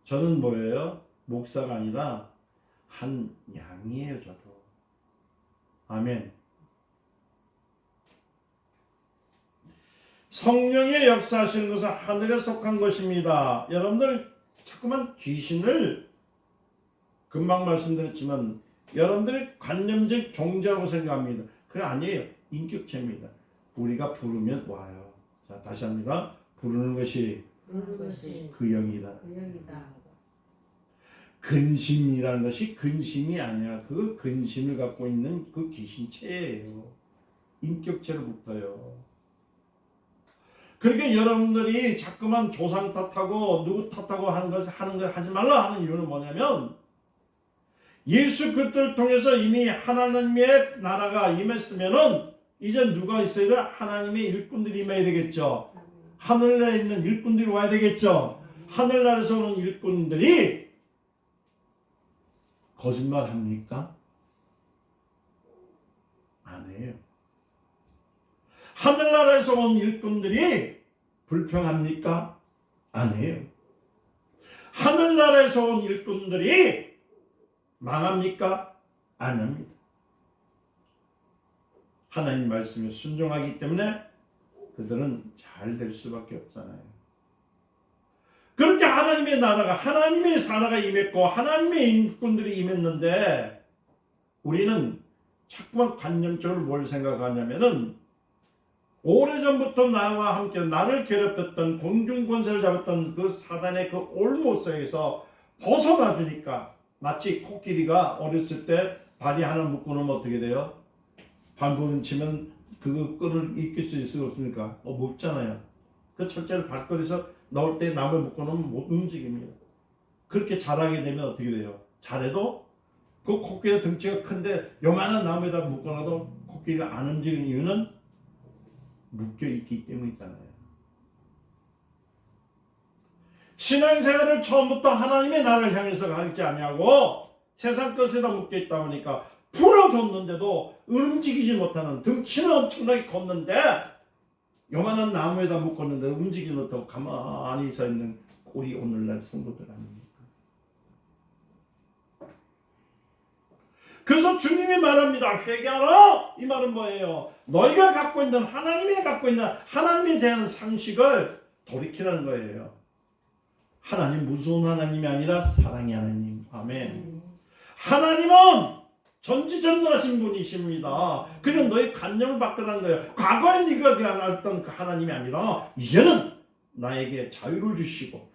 저는 뭐예요? 목사가 아니라 한 양이에요. 저도. 아멘. 성령의 역사하시는 것은 하늘에 속한 것입니다. 여러분들 자꾸만 귀신을 금방 말씀드렸지만 여러분들이 관념적 종자라고 생각합니다. 그게 아니에요. 인격체입니다. 우리가 부르면 와요. 자, 다시 합니다. 부르는 것이 그 영이다. 근심이라는 것이 근심이 아니야. 그 근심을 갖고 있는 그 귀신체예요. 인격체로 붙어요. 그러니까 여러분들이 자꾸만 조상 탓하고 누구 탓하고 하는 거 하지 말라 하는 이유는 뭐냐면 예수 그리스도를 통해서 이미 하나님의 나라가 임했으면은 이제 누가 있어야 돼? 하나님의 일꾼들이 임해야 되겠죠. 하늘나라에 있는 일꾼들이 와야 되겠죠. 하늘나라에서 오는 일꾼들이 거짓말 합니까? 안 해요. 하늘나라에서 온 일꾼들이 불평합니까? 안 해요. 하늘나라에서 온 일꾼들이 망합니까? 안 합니다. 하나님 말씀에 순종하기 때문에 그들은 잘 될 수밖에 없잖아요. 그렇게 하나님의 나라가 임했고 하나님의 일꾼들이 임했는데 우리는 자꾸만 관념적으로 뭘 생각하냐면은 오래전부터 나와 함께 나를 괴롭혔던 공중권세를 잡았던 그 사단의 그 올못에서 벗어나 주니까 마치 코끼리가 어렸을 때 다리 하나 묶어놓으면 어떻게 돼요? 발버둥 치면 그 끈을 익힐 수 있을 수 없습니까? 묶잖아요. 그 철제를 발걸에서 나올 때 나무에 묶어놓으면 못 움직입니다. 그렇게 자라게 되면 어떻게 돼요? 잘해도 그 코끼리 덩치가 큰데 요만한 나무에다 묶어놔도 코끼리가 안 움직이는 이유는 묶여있기 때문이잖아요. 신앙생활을 처음부터 하나님의 나라를 향해서 가지 아니하고 세상 것에다 묶여있다 보니까 풀어줬는데도 움직이지 못하는 덩치는 엄청나게 컸는데 요만한 나무에다 묶었는데 움직이지 못하고 가만히 서 있는 우리 오늘날 성도들 아닙니까? 그래서 주님이 말합니다. 회개하라! 이 말은 뭐예요? 너희가 갖고 있는 하나님에 대한 상식을 돌이키라는 거예요. 하나님 무서운 하나님이 아니라 사랑의 하나님. 아멘. 하나님은 전지전능하신 분이십니다. 그냥 너희 관념을 바꾸라는 거예요. 과거에 네가 알았던 그 하나님이 아니라 이제는 나에게 자유를 주시고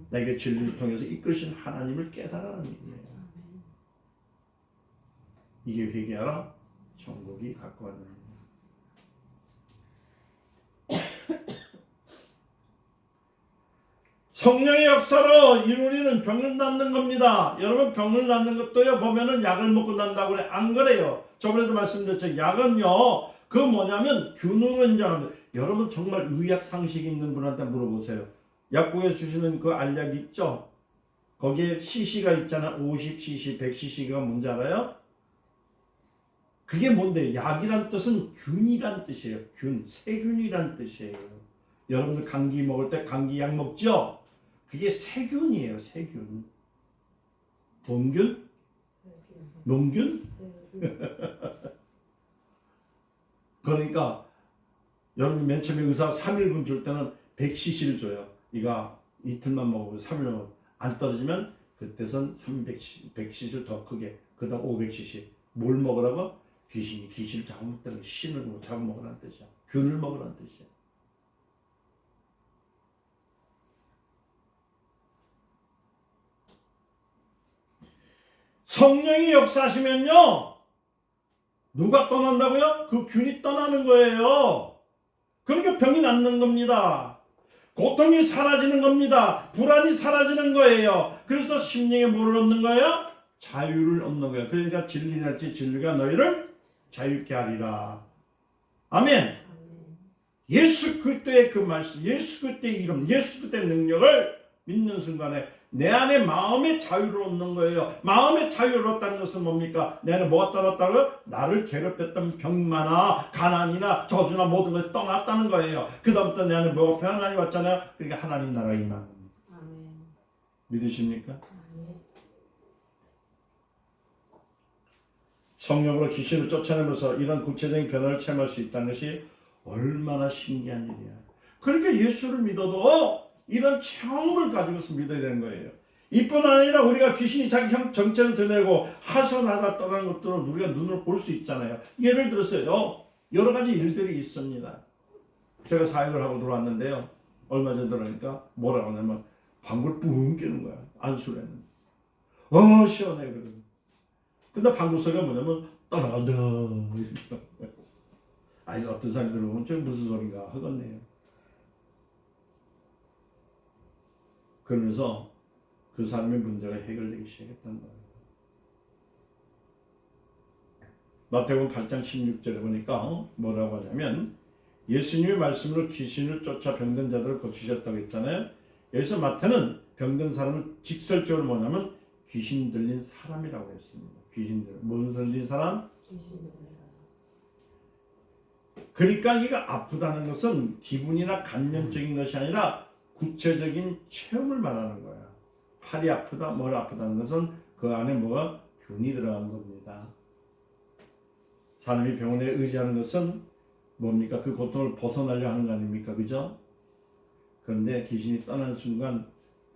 나에게 진리를 통해서 이끄신 하나님을 깨달으라는 얘기예요. 이게 회개하라 천국이 가까워 있는 성령의 역사로 이루리는 병을 낫는 겁니다. 여러분 병을 낫는 것도요 보면은 약을 먹고 난다고 그래. 안 그래요. 저번에도 말씀드렸죠. 약은요 그 뭐냐면 균형을 인정합니다. 여러분 정말 의학 상식 있는 분한테 물어보세요. 약국에 주시는 그 알약 있죠? 거기에 cc가 있잖아. 50cc, 100cc가 뭔지 알아요? 그게 뭔데? 약이란 뜻은 균이란 뜻이에요. 균, 세균이란 뜻이에요. 여러분들 감기 먹을 때 감기약 먹죠? 그게 세균이에요. 세균. 동균? 농균? 그러니까 여러분 맨 처음에 의사가 3일분 줄 때는 100cc를 줘요. 이거 이틀만 먹으면 3일만 안 떨어지면 그때선 100cc를 더 크게, 그 다음 500cc. 뭘 먹으라고? 귀신을 잡아먹다는 신을 잡아먹으라는 뜻이야. 균을 먹으라는 뜻이야. 성령이 역사하시면요, 누가 떠난다고요? 그 균이 떠나는 거예요. 그러니까 병이 낫는 겁니다. 고통이 사라지는 겁니다. 불안이 사라지는 거예요. 그래서 심령에 뭐를 얻는 거예요? 자유를 얻는 거예요. 그러니까 진리랄지 진리가 너희를 자유케 하리라. 아멘. 예수 그리스도의 그 말씀, 예수 그리스도의 이름, 예수 그리스도의 능력을 믿는 순간에 내 안에 마음의 자유를 얻는 거예요. 마음의 자유를 얻다는 것은 뭡니까? 내 안에 뭐가 떠났다고요? 나를 괴롭혔던 병마나 가난이나 저주나 모든 것이 떠났다는 거예요. 그 다음부터 내 안에 뭐가 평안이 왔잖아요. 그러니까 하나님 나라가 임하는 겁니다. 믿으십니까? 성령으로 귀신을 쫓아내면서 이런 구체적인 변화를 체험할 수 있다는 것이 얼마나 신기한 일이야. 그러니까 예수를 믿어도 이런 체험을 가지고서 믿어야 되는 거예요. 이뿐 아니라 우리가 귀신이 자기 정체를 드러내고 하선하다 떠나는 것들을 우리가 눈으로 볼 수 있잖아요. 예를 들어서요, 여러 가지 일들이 있습니다. 제가 사역을 하고 들어왔는데요, 얼마 전에 들어오니까 뭐라고 하냐면 방구를 뿡 끼는 거야. 안수래는 시원해. 그러거든. 근데 방구 소리가 뭐냐면 떠나간다 이렇게. 아니 어떤 사람이 들어보면 저 무슨 소린가 하겠네요. 그러면서 그 사람의 문제가 해결되기 시작했던 거예요. 마태복음 8장 16절에 보니까 뭐라고 하냐면 예수님의 말씀으로 귀신을 쫓아 병든 자들을 고치셨다고 했잖아요. 여기서 마태는 병든 사람을 직설적으로 뭐냐면 귀신 들린 사람이라고 했습니다. 귀신 들린 사람? 귀신 들린 사람. 그러니까 이가 아프다는 것은 기분이나 감정적인 것이 아니라 구체적인 체험을 말하는 거야. 팔이 아프다, 뭘 아프다는 것은 그 안에 뭐가 균이 들어간 겁니다. 사람이 병원에 의지하는 것은 뭡니까? 그 고통을 벗어나려 하는 거 아닙니까? 그죠? 그런데 귀신이 떠난 순간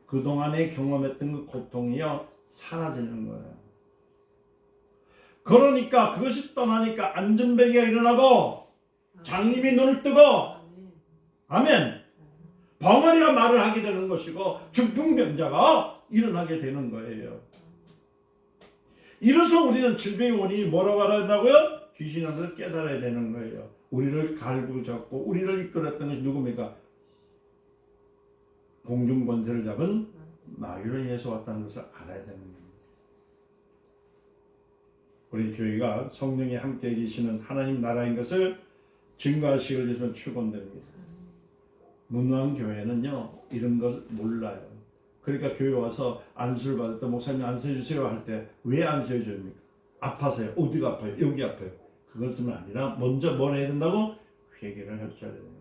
그동안에 경험했던 그 고통이요 사라지는 거예요. 그러니까 그것이 떠나니까 안전벨기가 일어나고 장님이 눈을 뜨고 아멘. 벙어리가 말을 하게 되는 것이고 중풍병자가 일어나게 되는 거예요. 이래서 우리는 질병의 원인이 뭐라고 알아야 된다고요? 귀신을 깨달아야 되는 거예요. 우리를 갈고 잡고 우리를 이끌었던 것이 누굽니까? 공중권세를 잡은 마귀로 인해서 왔다는 것을 알아야 되는 겁니다. 우리 교회가 성령이 함께 계시는 하나님 나라인 것을 증거하시길 위해서 축원됩니다. 무능한 교회는요 이런 걸 몰라요. 그러니까 교회 와서 안수를 받을 때 목사님 안수해 주세요 할 때 왜 안수해 줍니까? 아파서요. 어디가 아파요? 여기 아파요. 그것은 아니라 먼저 뭘 해야 된다고? 회개를 할 줄 알아야 돼요.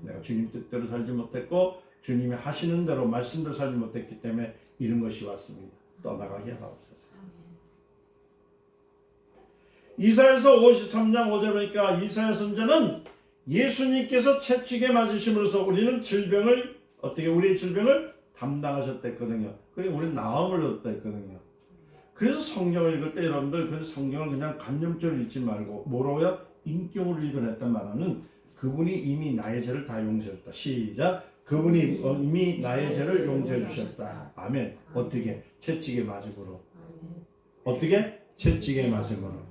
내가 주님 뜻대로 살지 못했고 주님이 하시는 대로 말씀대로 살지 못했기 때문에 이런 것이 왔습니다. 떠나가게 하옵소서. 이사야서 53장 5절 보니까 이사야 선지자는 예수님께서 채찍에 맞으심으로써 우리는 질병을 어떻게 우리의 질병을 담당하셨댔거든요. 그리고 우리는 나음을 얻었댔거든요. 그래서 성경을 읽을 때 여러분들 그 성경을 그냥 관념적으로 읽지 말고 뭐라고요? 인격으로 읽어냈단 말은 그분이 이미 나의 죄를 다 용서했다. 시작. 그분이 이미 나의 죄를 용서해 주셨다. 아멘. 어떻게? 채찍에 맞음으로. 어떻게? 채찍에 맞음으로.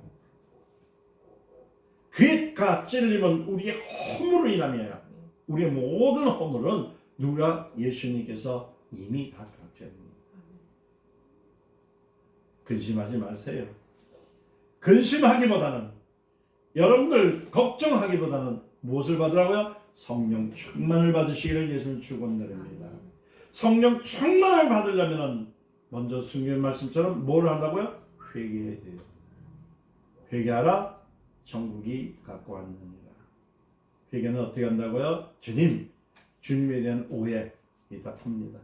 그가 찔림은 우리의 허물로 인함이에요. 우리의 모든 허물은 누가? 예수님께서 이미 다 갚으셨습니다. 근심하지 마세요. 근심하기보다는 여러분들 걱정하기보다는 무엇을 받으라고요? 성령 충만을 받으시기를 예수님 축원드립니다. 성령 충만을 받으려면 먼저 성경 말씀처럼 뭘 한다고요? 회개해야 돼요. 회개하라. 천국이 갖고 왔느니라. 회개는 어떻게 한다고요? 주님, 주님에 대한 오해에 답합니다.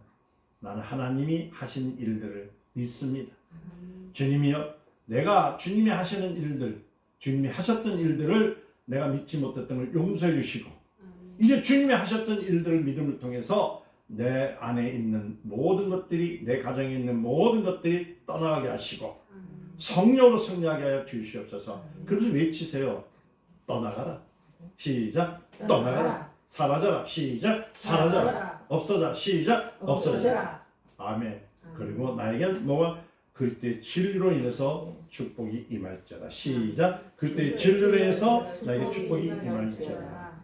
나는 하나님이 하신 일들을 믿습니다. 주님이요, 내가 주님이 하시는 일들, 주님이 하셨던 일들을 내가 믿지 못했던 걸 용서해 주시고, 이제 주님이 하셨던 일들을 믿음을 통해서 내 안에 있는 모든 것들이, 내 가정에 있는 모든 것들이 떠나가게 하시고 성령으로 승리하게 하여 주시옵소서. 그래서 외치세요. 떠나가라. 시작. 떠나가라. 사라져라. 시작. 사라져라. 없어져라. 시작. 없어져라. 아멘. 그리고 나에겐 뭐가 그때 진리로 인해서 축복이 임할지어다. 시작. 그때 진리로 인해서 나에게 축복이 임할지어다.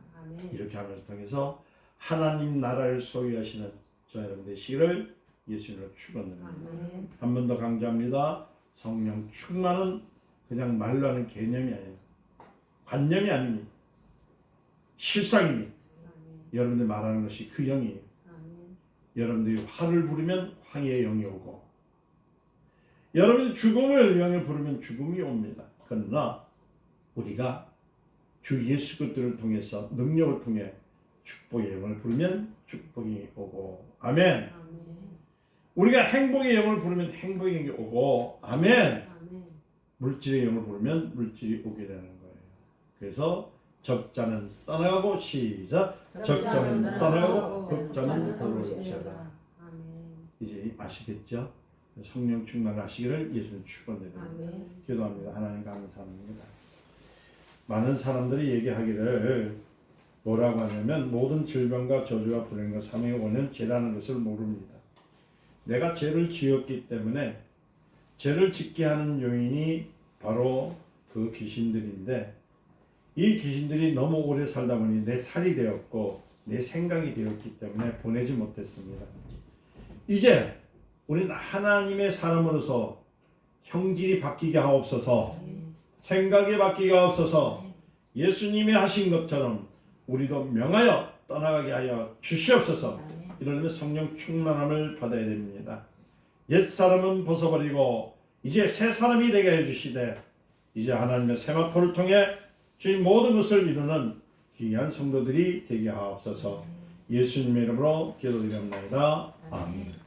이렇게 하면서 통해서 하나님 나라를 소유하시는 저 여러분 되시기를 예수님으로 축원합니다. 한 번 더 강조합니다. 성령 충만은 그냥 말로 하는 개념이 아니에요. 관념이 아닙니다. 실상입니다. 여러분들 말하는 것이 그 영이에요. 여러분들이 화를 부르면 황해의 영이 오고, 여러분이 죽음을 영에 부르면 죽음이 옵니다. 그러나 우리가 주 예수 그리스도를 통해서 능력을 통해 축복의 영을 부르면 축복이 오고, 아멘. 우리가 행복의 영을 부르면 행복의 영이 오고, 아멘. 물질의 영을 부르면 물질이 오게 되는 거예요. 그래서 적자는 떠나가고, 시작. 적자는 떠나가고 적자는 들어올지어다. 이제 아시겠죠? 성령 충만하시기를 예수님 축원드립니다. 기도합니다. 하나님 감사합니다. 많은 사람들이 얘기하기를 뭐라고 하냐면 모든 질병과 저주와 불행과 사망의 원인은 죄라는 것을 모릅니다. 내가 죄를 지었기 때문에 죄를 짓게 하는 요인이 바로 그 귀신들인데, 이 귀신들이 너무 오래 살다 보니 내 살이 되었고 내 생각이 되었기 때문에 보내지 못했습니다. 이제 우리는 하나님의 사람으로서 형질이 바뀌게 하옵소서, 생각이 바뀌게 하옵소서, 예수님이 하신 것처럼 우리도 명하여 떠나가게 하여 주시옵소서. 이러려면 성령 충만함을 받아야 됩니다. 옛사람은 벗어버리고 이제 새 사람이 되게 해주시되, 이제 하나님의 세마포를 통해 주님 모든 것을 이루는 귀한 성도들이 되게 하옵소서. 예수님의 이름으로 기도드립니다. 아멘.